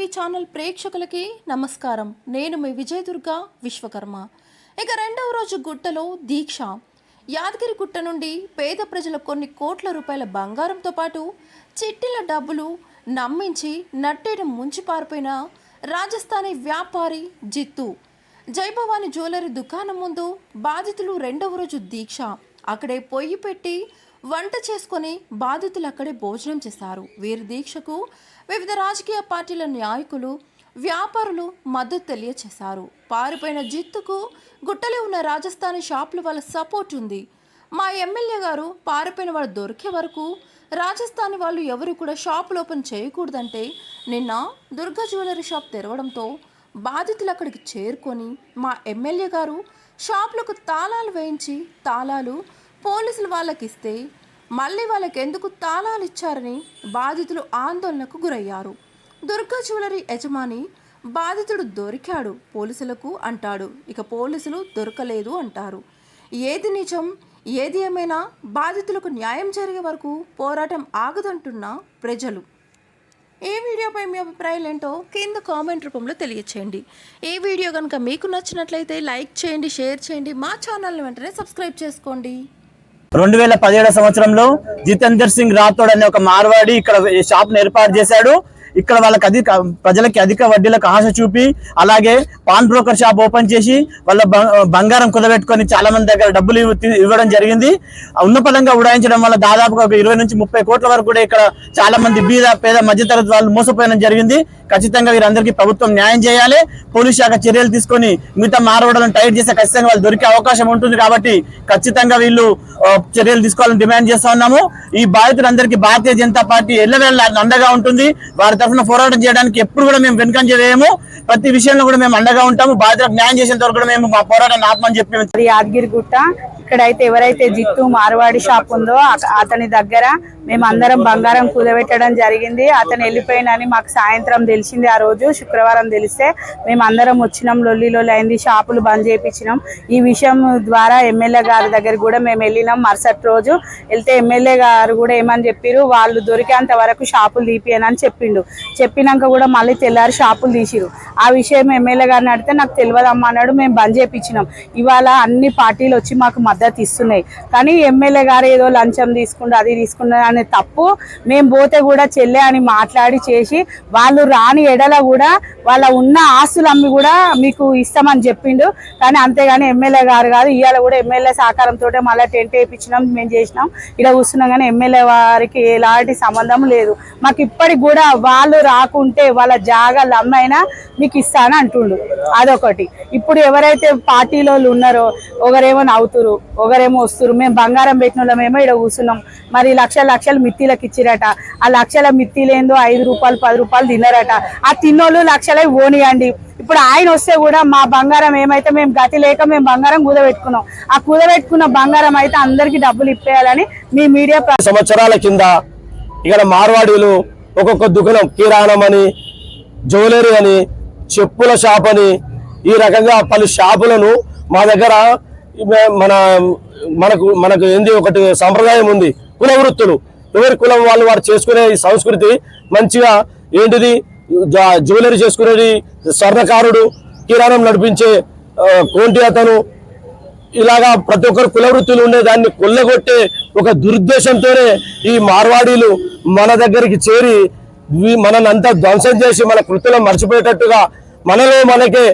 TV channel ప్రేక్షకులకి నమస్కారం. నేను మీ విజయదుర్గ విశ్వకర్మ. ఇక రెండవ రోజు గుట్టలో దీక్ష. యాదగిరి గుట్ట నుండి పేద ప్రజల కొన్ని కోట్ల రూపాయల బంగారంతో పాటు చిట్టీల డబ్బులు నమ్మించి నట్టేయడం ముంచి పారిపోయిన రాజస్థానీ వ్యాపారి జిత్తు. జైభవాని జ్యువెలరీ దుకాణం ముందు బాధితులు రెండవ రోజు దీక్ష. అక్కడే పొయ్యి పెట్టి వంట చేసుకొని బాధితులు అక్కడే భోజనం చేశారు. వీరి దీక్షకు వివిధ రాజకీయ పార్టీల నాయకులు, వ్యాపారులు మద్దతు తెలియచేశారు. పారిపోయిన జిత్తుకు గుట్టలో ఉన్న రాజస్థానీ షాపుల వాళ్ళ సపోర్ట్ ఉంది. మా ఎమ్మెల్యే గారు పారిపోయిన వాళ్ళు దొరికే వరకు రాజస్థానీ వాళ్ళు ఎవరు కూడా షాపులు ఓపెన్ చేయకూడదంటే నిన్న దుర్గా జ్యువెలరీ షాప్ తెరవడంతో బాధితులు అక్కడికి చేరుకొని మా ఎమ్మెల్యే గారు షాపులకు తాళాలు వేయించి తాళాలు పోలీసులు వాళ్ళకి ఇస్తే మళ్ళీ వాళ్ళకి ఎందుకు తాళాలు ఇచ్చారని బాధితులు ఆందోళనకు గురయ్యారు. దుర్గా జ్యువెలరీ యజమాని బాధితుడు దొరికాడు పోలీసులకు అంటాడు, ఇక పోలీసులు దొరకలేదు అంటారు. ఏది నిజం ఏది ఏమైనా బాధితులకు న్యాయం జరిగే వరకు పోరాటం ఆగదంటున్న ప్రజలు. ఈ వీడియోపై మీ అభిప్రాయాలు ఏంటో కింద కామెంట్ రూపంలో తెలియచేయండి. ఈ వీడియో కనుక మీకు నచ్చినట్లయితే లైక్ చేయండి, షేర్ చేయండి. మా ఛానల్ని వెంటనే సబ్స్క్రైబ్ చేసుకోండి. 2017 సంవత్సరంలో జితేందర్ సింగ్ రాథోడ్ అనే ఒక మార్వాడి ఇక్కడ షాప్ ఏర్పాటు చేశాడు. ఇక్కడ వాళ్ళకి ప్రజలకి అధిక వడ్డీలకు ఆశ చూపి అలాగే పాన్ బ్రోకర్ షాప్ ఓపెన్ చేసి వాళ్ళ బంగారం కుదబెట్టుకొని చాలా మంది దగ్గర డబ్బులు ఇవ్వడం జరిగింది. ఉన్నపదంగా ఉడాయించడం వల్ల దాదాపుగా 20 నుంచి 30 కోట్ల వరకు కూడా ఇక్కడ చాలా మంది పేద మధ్యతరగతి వాళ్ళు మోసపోయడం జరిగింది. ఖచ్చితంగా వీరందరికీ ప్రభుత్వం న్యాయం చేయాలి. పోలీస్ శాఖ చర్యలు తీసుకొని మిగతా మార్వాడలను టైట్ చేస్తే ఖచ్చితంగా వాళ్ళు దొరికే అవకాశం ఉంటుంది. కాబట్టి ఖచ్చితంగా వీళ్ళు చర్యలు తీసుకోవాలని డిమాండ్ చేస్తా ఉన్నాము. ఈ బాధితులందరికీ భారతీయ జనతా పార్టీ ఎల్లవేళ అండగా ఉంటుంది. వారి తరఫున పోరాటం చేయడానికి ఎప్పుడు కూడా మేము వెనుకంజ చేయము. ప్రతి విషయంలో కూడా మేము అండగా ఉంటాము. బాధితులకు న్యాయం చేసేంత వరకు కూడా మేము మా పోరాటాన్ని ఆపమని చెప్పి. యాదగిరి గుట్ట ఇక్కడైతే ఎవరైతే జిత్తు మార్వాడి షాప్ ఉందో అతని దగ్గర మేము అందరం బంగారం కుదబెట్టడం జరిగింది. అతను వెళ్ళిపోయినని మాకు సాయంత్రం తెలిసింది. ఆ రోజు శుక్రవారం తెలిస్తే మేము అందరం వచ్చినాం. లొల్లి అయింది, షాపులు బంద్ చేయించినాం. ఈ విషయం ద్వారా ఎమ్మెల్యే గారి దగ్గర కూడా మేము వెళ్ళినాం. మరుసటి రోజు వెళ్తే ఎమ్మెల్యే గారు కూడా ఏమని చెప్పారు, వాళ్ళు దొరికేంత వరకు షాపులు తీపియనని చెప్పిండు. చెప్పినాక కూడా మళ్ళీ తెల్లారి షాపులు తీసిరు. ఆ విషయం ఎమ్మెల్యే గారిని అడిగితే నాకు తెలియదమ్మా అన్నాడు. మేము బంద్ చేయించినాం. ఇవాళ అన్ని పార్టీలు వచ్చి మాకు మద్దతు ఇస్తున్నాయి. కానీ ఎమ్మెల్యే గారు ఏదో లంచం తీసుకుంటూ అది తీసుకున్నారు అనే తప్పు. మేము పోతే కూడా చెల్లె అని మాట్లాడి చేసి వాళ్ళు రాని ఎడల కూడా వాళ్ళ ఉన్న ఆస్తులు అమ్మి కూడా మీకు ఇస్తామని చెప్పిండు. కానీ అంతేగాని ఎమ్మెల్యే గారు కాదు. ఇవాళ కూడా ఎమ్మెల్యే సహకారంతో మళ్ళీ టెంట్ వేయించినాం, మేము చేసినాం, ఇక్కడ కూర్చున్నాం. కానీ ఎమ్మెల్యే వారికి ఎలాంటి సంబంధం లేదు. మాకు ఇప్పటికి కూడా వాళ్ళు రాకుంటే వాళ్ళ జాగాలు అమ్మైనా మీకు ఇస్తాను అంటుండు. అదొకటి. ఇప్పుడు ఎవరైతే పార్టీలో ఉన్నారో ఒకరేమో నవ్వుతురు, ఒకరేమో వస్తురు. మేము బంగారం పెట్టిన వాళ్ళమేమో ఇక్కడ కూర్చున్నాం. మరి లక్షలు మిత్తిలకు ఇచ్చిరట. ఆ లక్షల మిత్తిలేందో 5 రూపాయలు 10 రూపాయలు తిన్నారట. ఆ తిన్నోళ్ళు లక్షలై ఓనియండి. ఇప్పుడు ఆయన వస్తే కూడా మా బంగారం ఏమైతే మేము గతి లేక మేము బంగారం కుదబెట్టుకున్నాం. ఆ కుదబెట్టుకున్న బంగారం అయితే అందరికి డబ్బులు ఇప్పేయాలని మీ మీడియా. సంవత్సరాల కింద ఇక్కడ మార్వాడీలు ఒక్కొక్క దుకాణం, కిరాణం అని, జ్యువెలరీ అని, చెప్పుల షాప్ అని, ఈ రకంగా పలు షాపులను మా దగ్గర మనకు ఏంది ఒకటి సంప్రదాయం ఉంది. కుల వృత్తులు ఎవరి కులం వాళ్ళు వారు చేసుకునే ఈ సంస్కృతి మంచిగా ఏంటిది, జ్యువెలరీ చేసుకునేది స్వర్ణకారుడు, కిరాణం నడిపించే కోంటి అతను, ఇలాగా ప్రతి ఒక్కరు కుల వృత్తులు ఉండే దాన్ని కొల్లగొట్టే ఒక దురుద్దేశంతోనే ఈ మార్వాడీలు మన దగ్గరికి చేరి మననంతా ధ్వంసం చేసి మన కృతులను మర్చిపోయేటట్టుగా మనలో మనకే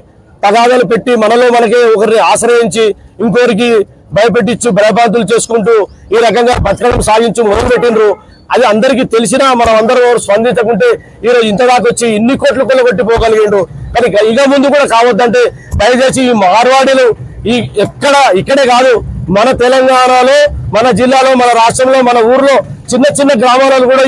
తగాదాలు పెట్టి మనలో మనకే ఒకరిని ఆశ్రయించి ఇంకొకరికి భయపెట్టించు భయభ్రాంతులు చేసుకుంటూ ఈ రకంగా బతకడం సాగించు మొదలుపెట్టినరు. అది అందరికీ తెలిసినా మనం అందరూ స్పందించకుంటే ఈరోజు ఇంతదాకా వచ్చి ఇన్ని కోట్లు కొల్లగొట్టిపోగలిగిండు. కానీ ఇక ముందు కూడా కావద్దంటే దయచేసి ఈ మార్వాడీలు ఇక్కడే కాదు, మన తెలంగాణలో, మన జిల్లాలో, మన రాష్ట్రంలో, మన ఊర్లో చిన్న గ్రామాలలో కూడా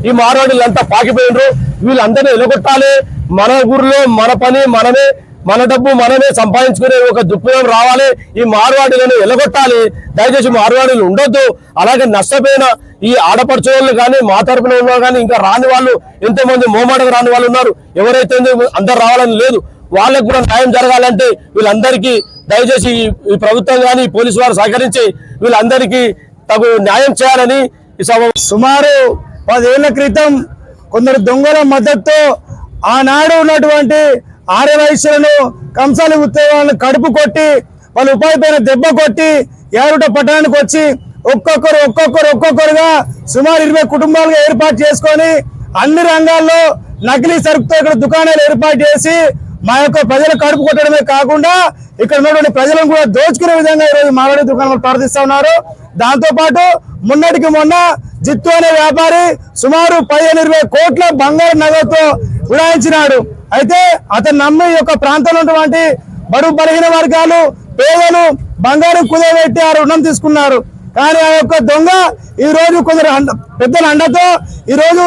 ఈ మార్వాడీలు అంతా పాకిపోయినరు. వీళ్ళందరినీ ఎలగొట్టాలి. మన ఊర్లో మన పని మనమే, మన డబ్బు మనమే సంపాదించుకునే ఒక దృక్పథం రావాలి. ఈ మార్వాడీలను ఎలగొట్టాలి. దయచేసి మార్వాడీలు ఉండొద్దు. అలాగే నష్టపోయిన ఈ ఆడపడుచు వాళ్ళు కానీ, మా తరపున ఉన్నారు కానీ, ఇంకా రాని వాళ్ళు ఎంతోమంది మోమాటకు రాని వాళ్ళు ఉన్నారు. ఎవరైతే అందరు రావాలని లేదు. వాళ్ళకు కూడా న్యాయం జరగాలంటే వీళ్ళందరికీ దయచేసి ఈ ప్రభుత్వం కానీ పోలీసు వారు సహకరించి వీళ్ళందరికీ తగు న్యాయం చేయాలని ఈ సభ. సుమారు 10 ఏళ్ల క్రితం కొందరు దొంగల మద్దతుతో ఆనాడు ఉన్నటువంటి ఆర్యవైశ్యులను కంసాలి ఉద్యోగాలను కడుపు కొట్టి వాళ్ళ ఉపాధి పైన దెబ్బ కొట్టి యారుట పట్టణానికి వచ్చి ఒక్కొక్కరుగా సుమారు 20 కుటుంబాలుగా ఏర్పాటు చేసుకొని అన్ని రంగాల్లో నకిలీ సరుకుతో ఇక్కడ దుకాణాలు ఏర్పాటు చేసి మా యొక్క ప్రజల కడుపు కొట్టడమే కాకుండా ఇక్కడ ఉన్నటువంటి ప్రజలను కూడా దోచుకునే విధంగా ఈరోజు మార్వాడి దుకాణాలు ప్రవర్తిస్తా ఉన్నారు. దాంతో పాటు మొన్నటికి మొన్న జిత్తు అనే వ్యాపారి సుమారు 15-20 కోట్ల బంగారు నగదుతో ఉడాయించినాడు. అయితే అతను నమ్మి ఈ యొక్క ప్రాంతంలో ఉన్నటువంటి బడుగు బలహీన వర్గాలు పేదలు బంగారం కుదవబెట్టి ఆ రుణం తీసుకున్నారు. కానీ ఆ యొక్క దొంగ ఈ రోజు కొందరు పెద్దల అండతో ఈ రోజు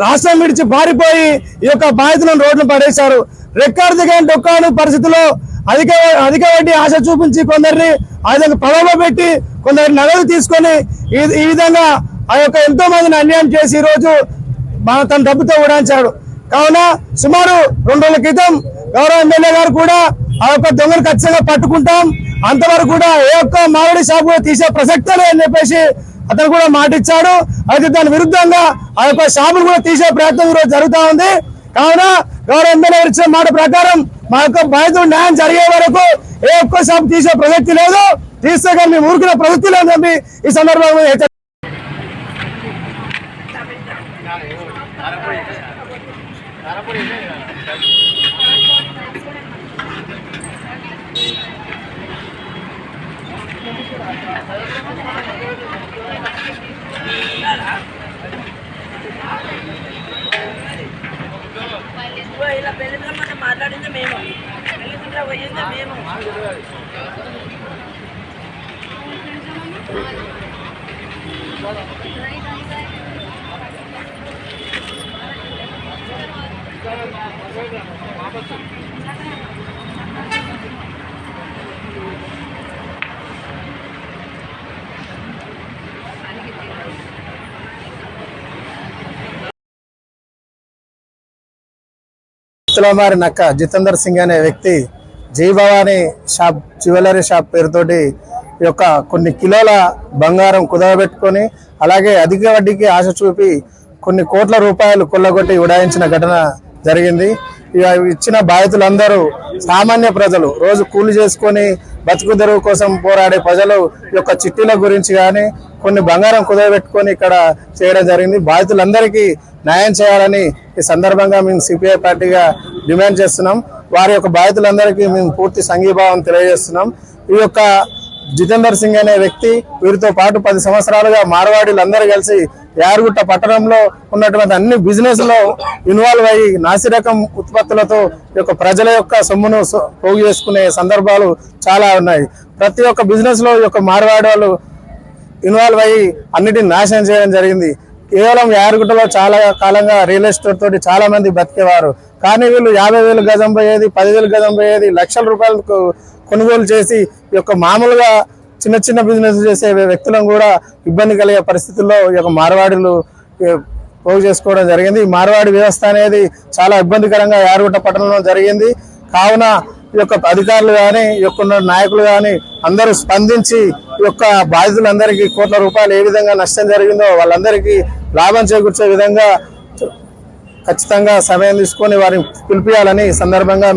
రాష్ట్రం విడిచి పారిపోయి ఈ యొక్క బాధితులను రోడ్లు పడేశారు. రెక్కాడు దిగని డొక్కాడు పరిస్థితుల్లో అధిక వడ్డీ ఆశ చూపించి కొందరిని ఆ విధంగా ప్రలోభ పెట్టి కొందరి నగదు తీసుకొని ఈ విధంగా ఆ యొక్క ఎంతో మందిని అన్యాయం చేసి ఈ రోజు తన డబ్బుతో ఉడాయించాడు. కావున సుమారు 2 రోజుల క్రితం గౌరవ ఎమ్మెల్యే గారు కూడా ఆ యొక్క దొంగను ఖచ్చితంగా పట్టుకుంటాం, అంతవరకు కూడా ఏ ఒక్క మామిడి షాపు తీసే ప్రసక్తే లేదని చెప్పేసి అతను కూడా మాటిచ్చాడు. అయితే దాని విరుద్ధంగా ఆ యొక్క షాపును కూడా తీసే ప్రయత్నం ఈరోజు జరుగుతూ ఉంది. కావున గౌరవ ఎమ్మెల్యే గారు ఇచ్చిన మాట ప్రకారం మా యొక్క బాధితుడు న్యాయం జరిగే వరకు ఏ ఒక్క షాపు తీసే ప్రసక్తి లేదు, తీస్తే కానీ మేము ఊరుకునే ప్రసక్తి లేదని ఈ సందర్భంగా మాట్లాడింది మేము పోయింది మేము మారి నక్క జితేందర్ సింగ్ అనే వ్యక్తి జై భవానీ షాప్ జ్యువెలరీ షాప్ పేరుతోటి ఈ యొక్క కొన్ని కిలోల బంగారం కుదవబెట్టుకొని అలాగే అధిక వడ్డీకి ఆశ చూపి కొన్ని కోట్ల రూపాయలు కొల్లగొట్టి ఉడాయించిన ఘటన జరిగింది. ఇచ్చిన బాధితులందరూ సామాన్య ప్రజలు, రోజు కూలి చేసుకొని బతుకు తెరువు కోసం పోరాడే ప్రజలు యొక్క చిట్టీల గురించి కానీ కొన్ని బంగారం కుదవబెట్టుకొని ఇక్కడ చేయడం జరిగింది. బాధితులందరికీ న్యాయం చేయాలని ఈ సందర్భంగా మేము సిపిఐ పార్టీగా డిమాండ్ చేస్తున్నాం. వారి యొక్క బాధితులందరికీ మేము పూర్తి సంఘీభావం తెలియజేస్తున్నాం. ఈ యొక్క జితేందర్ సింగ్ అనే వ్యక్తి వీరితో పాటు 10 సంవత్సరాలుగా మార్వాడీలందరూ కలిసి యారుగుట్ట పట్టణంలో ఉన్నటువంటి అన్ని బిజినెస్ లో ఇన్వాల్వ్ అయ్యి నాసిరకం ఉత్పత్తులతో ఈ యొక్క ప్రజల యొక్క సొమ్మును పోగు చేసుకునే సందర్భాలు చాలా ఉన్నాయి. ప్రతి ఒక్క బిజినెస్ లో ఈ యొక్క మార్వాడి వాళ్ళు ఇన్వాల్వ్ అయ్యి అన్నిటిని నాశనం చేయడం జరిగింది. కేవలం యారుగుట్టలో చాలా కాలంగా రియల్ ఎస్టేట్ తోటి చాలా మంది బతికేవారు. కానీ వీళ్ళు 50,000 గజం పోయేది, 10,000 గజం పోయేది, లక్షల రూపాయలకు కొనుగోలు చేసి ఈ యొక్క మామూలుగా చిన్న బిజినెస్ చేసే వ్యక్తులను కూడా ఇబ్బంది కలిగే పరిస్థితుల్లో ఈ యొక్క మార్వాడీలు పోగు చేసుకోవడం జరిగింది. ఈ మార్వాడి వ్యవస్థ అనేది చాలా ఇబ్బందికరంగా యారుగుట్ట పట్టణంలో జరిగింది. కావున ఈ యొక్క అధికారులు కానీ ఈ యొక్క నాయకులు కానీ అందరూ స్పందించి ఈ యొక్క బాధితులందరికీ కోట్ల రూపాయలు ఏ విధంగా నష్టం జరిగిందో వాళ్ళందరికీ లాభం చేకూర్చే విధంగా ఖచ్చితంగా సమయం తీసుకొని వారిని పిలిపియాలని ఈ సందర్భంగా